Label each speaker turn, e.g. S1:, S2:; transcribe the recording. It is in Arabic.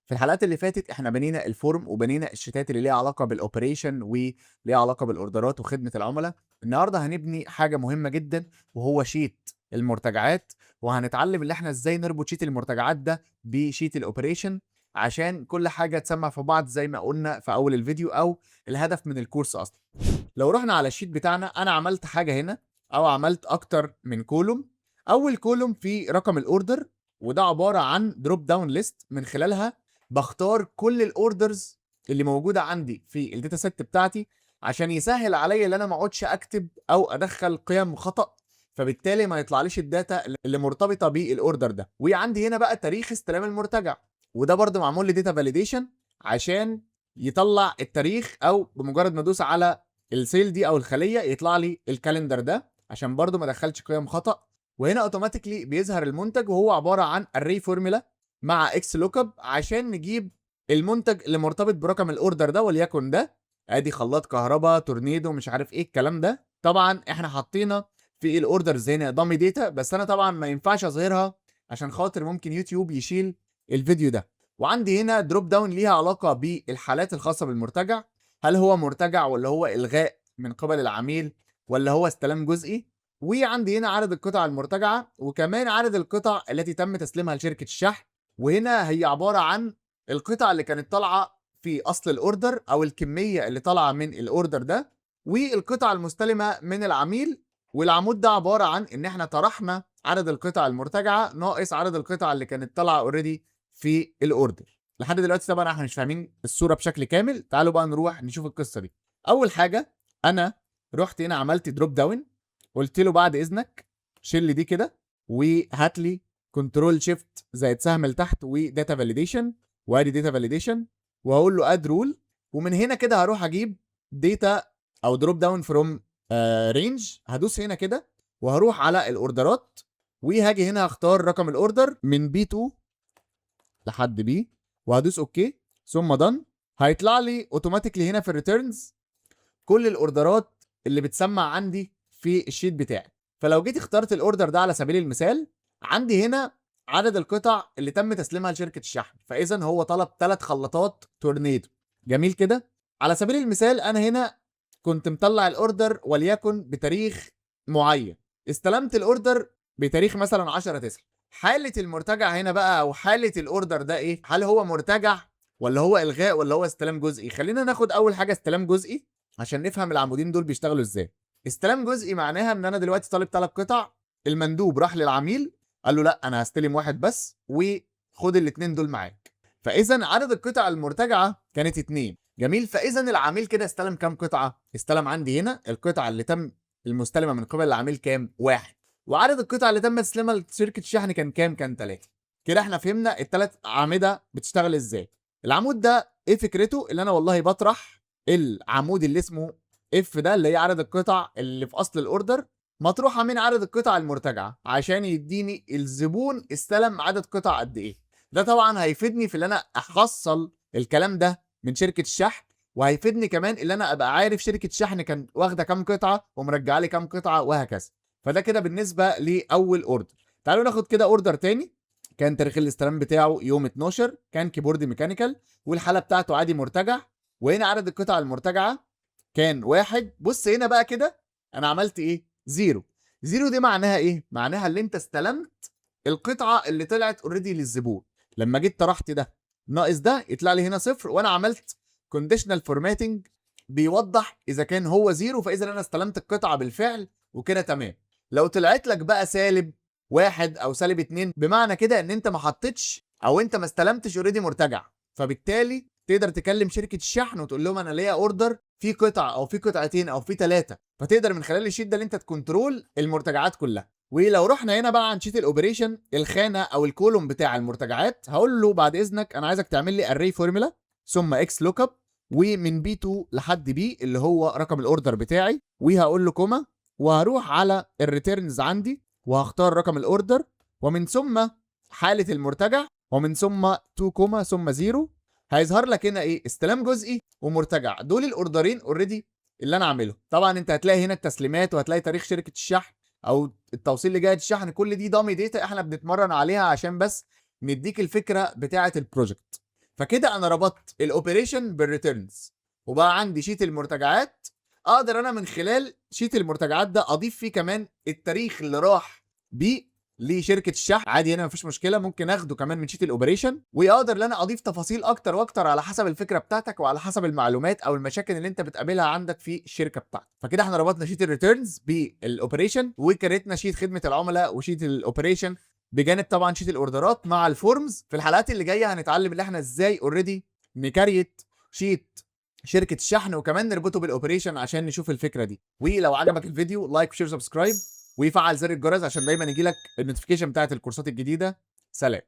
S1: في الحلقات اللي فاتت احنا بنينا الفورم وبنينا الشيتات اللي ليها علاقه بالاوبريشن وليها علاقه بالاوردرات وخدمه العملاء. النهارده هنبني حاجه مهمه جدا وهو شيت المرتجعات، وهنتعلم اللي احنا ازاي نربط شيت المرتجعات ده بشيت الاوبريشن عشان كل حاجه تسمع في بعض زي ما قلنا في اول الفيديو او الهدف من الكورس اصلا. لو رحنا على الشيت بتاعنا انا عملت حاجه هنا او عملت اكتر من كولوم. اول كولوم فيه رقم الاوردر، وده عباره عن دروب داون ليست من خلالها بختار كل الاوردرز اللي موجوده عندي في الداتا سيت بتاعتي عشان يسهل عليا ان انا ما اقعدش اكتب او ادخل قيم خطا، فبالتالي ما يطلعليش الداتا اللي مرتبطه بالاوردر ده. وعندي هنا بقى تاريخ استلام المرتجع، وده برده معمول لي داتا فاليديشن عشان يطلع التاريخ، او بمجرد ما ادوس على السيل دي او الخليه يطلع لي الكالندر ده عشان برده ما ادخلش قيم خطا. وهنا اوتوماتيكلي بيظهر المنتج وهو عباره عن اري فورمولا مع اكس لوك اب عشان نجيب المنتج اللي مرتبط برقم الاوردر ده، وليكن ده ادي خلاط كهرباء تورنيدو مش عارف ايه الكلام ده. طبعا احنا حاطينا في الاوردرز هنا ضمي داتا، بس انا طبعا ما ينفعش اظهرها عشان خاطر ممكن يوتيوب يشيل الفيديو ده. وعندي هنا دروب داون ليها علاقه بالحالات الخاصه بالمرتجع، هل هو مرتجع ولا هو الغاء من قبل العميل ولا هو استلام جزئي. وعندي هنا عدد القطع المرتجعه وكمان عدد القطع التي تم تسليمها لشركه الشحن، وهنا هي عباره عن القطع اللي كانت طالعه في اصل الاوردر او الكميه اللي طالعه من الاوردر ده، والقطع المستلمه من العميل. والعمود ده عباره عن ان احنا طرحنا عدد القطع المرتجعه ناقص عدد القطع اللي كانت طالعه اوريدي في الاوردر. لحد دلوقتي طبعا احنا مش فاهمين الصوره بشكل كامل، تعالوا بقى نروح نشوف القصه دي. اول حاجه انا رحت هنا عملت دروب داون، قلت له بعد اذنك شيل لي دي كده وهات لي كنترول شيفت زائد سهم لتحت وداتا فاليديشن، وادي داتا فاليديشن، وهقول له اد رول. ومن هنا كده هروح اجيب داتا او دروب داون فروم رينج، هدوس هنا كده وهروح على الاوردرات وهاجي هنا هختار رقم الاوردر من بي 2 لحد بي وهدوس اوكي ثم دن. هيطلع لي اوتوماتيكلي هنا في الريتيرنز كل الاوردرات اللي بتسمع عندي في الشيت بتاعي. فلو جيت اخترت الاوردر ده على سبيل المثال، عندي هنا عدد القطع اللي تم تسليمها لشركه الشحن، فاذا هو طلب 3 خلاطات تورنيدو. جميل كده. على سبيل المثال انا هنا كنت مطلع الاوردر وليكن بتاريخ معين، استلمت الاوردر بتاريخ مثلا 10/9. حاله المرتجع هنا بقى او حاله الاوردر ده ايه؟ هل هو مرتجع ولا هو الغاء ولا هو استلام جزئي؟ خلينا ناخد اول حاجه استلام جزئي عشان نفهم العمودين دول بيشتغلوا ازاي. استلام جزئي معناها ان انا دلوقتي طالب 3 قطع، المندوب راح للعميل قال له لا انا هستلم واحد بس وخد الاثنين دول معاك، فاذا عدد القطع المرتجعه كانت 2. جميل. فاذا العميل كده استلم كام قطعه؟ استلم عندي هنا القطعه اللي تم المستلمه من قبل العميل كام؟ 1. وعدد القطع اللي تم تسليمها لشركه الشحن كان كام؟ كان 3. كده احنا فهمنا الثلاث اعمده بتشتغل ازاي. العمود ده ايه فكرته؟ اللي انا والله بطرح العمود اللي اسمه اف ده اللي هي عدد القطع اللي في اصل الاوردر مطروحه من عدد القطع المرتجعه عشان يديني الزبون استلم عدد قطع قد ايه. ده طبعا هيفيدني في ان انا احصل الكلام ده من شركه الشحن، وهيفيدني كمان ان انا ابقى عارف شركه الشحن كان واخده كام قطعه ومرجعه لي كام قطعه وهكذا. فده كده بالنسبه لاول اوردر. تعالوا ناخد كده اوردر تاني. كان تاريخ الاستلام بتاعه يوم 12، كان كيبورد ميكانيكال والحاله بتاعته عادي مرتجع، وهنا عدد القطع المرتجعه كان 1. بص هنا بقى كده انا عملت ايه؟ 0. 0 دي معناها ايه؟ معناها اللي انت استلمت القطعه اللي طلعت اوريدي للزبون. لما جيت طرحت ده ناقص ده يطلع لي هنا 0، وانا عملت كونديشنال فورماتنج بيوضح اذا كان هو 0 فاذا انا استلمت القطعه بالفعل وكده تمام. لو طلعت لك بقى -1 او -2 بمعنى كده ان انت ما حطيتش او انت ما استلمتش اوريدي مرتجع، فبالتالي تقدر تكلم شركه الشحن وتقول لهم انا ليا اوردر في قطعه او في قطعتين او في 3، فتقدر من خلال الشيت ده اللي انت تكنترول المرتجعات كلها. ولو رحنا هنا بقى عن شيت الاوبريشن، الخانه او الكولوم بتاع المرتجعات هقول له بعد اذنك انا عايزك تعمل لي اري فورمولا ثم اكس لوك اب ومن بي 2 لحد بي اللي هو رقم الاوردر بتاعي، وهقول له كوما وهروح على الريتيرنز عندي وهختار رقم الاوردر ومن ثم حاله المرتجع ومن ثم 2 كوما ثم 0. هيظهر لك هنا ايه؟ استلام جزئي ومرتجع. دول الاوردرين اوريدي اللي انا عامله. طبعا انت هتلاقي هنا التسليمات وهتلاقي تاريخ شركه الشحن او التوصيل لجهه الشحن، كل دي دامي داتا احنا بنتمرن عليها عشان بس نديك الفكره بتاعه البروجكت. فكده انا ربطت الاوبريشن بالريتيرنز، وبقى عندي شيت المرتجعات. اقدر انا من خلال شيت المرتجعات ده اضيف فيه كمان التاريخ اللي راح بيه لشركه الشحن عادي، هنا مفيش مشكله، ممكن اخده كمان من شيت الاوبريشن. واقدر ان انا اضيف تفاصيل اكتر واكتر على حسب الفكره بتاعتك وعلى حسب المعلومات او المشاكل اللي انت بتقابلها عندك في الشركه بتاعتك. فكده احنا ربطنا شيت الريتيرنز بالاوبريشن، وكريتنا شيت خدمه العملاء وشيت الاوبريشن، بجانب طبعا شيت الاوردرات مع الفورمز. في الحلقات اللي جايه هنتعلم ان احنا ازاي اوريدي نكريت شيت شركه الشحن وكمان نربطه بالاوبريشن عشان نشوف الفكره دي. ولو عجبك الفيديو لايك وشير سبسكرايب ويفعل زر الجرس عشان دايما يجيلك النوتيفيكيشن بتاعت الكورسات الجديده. سلام.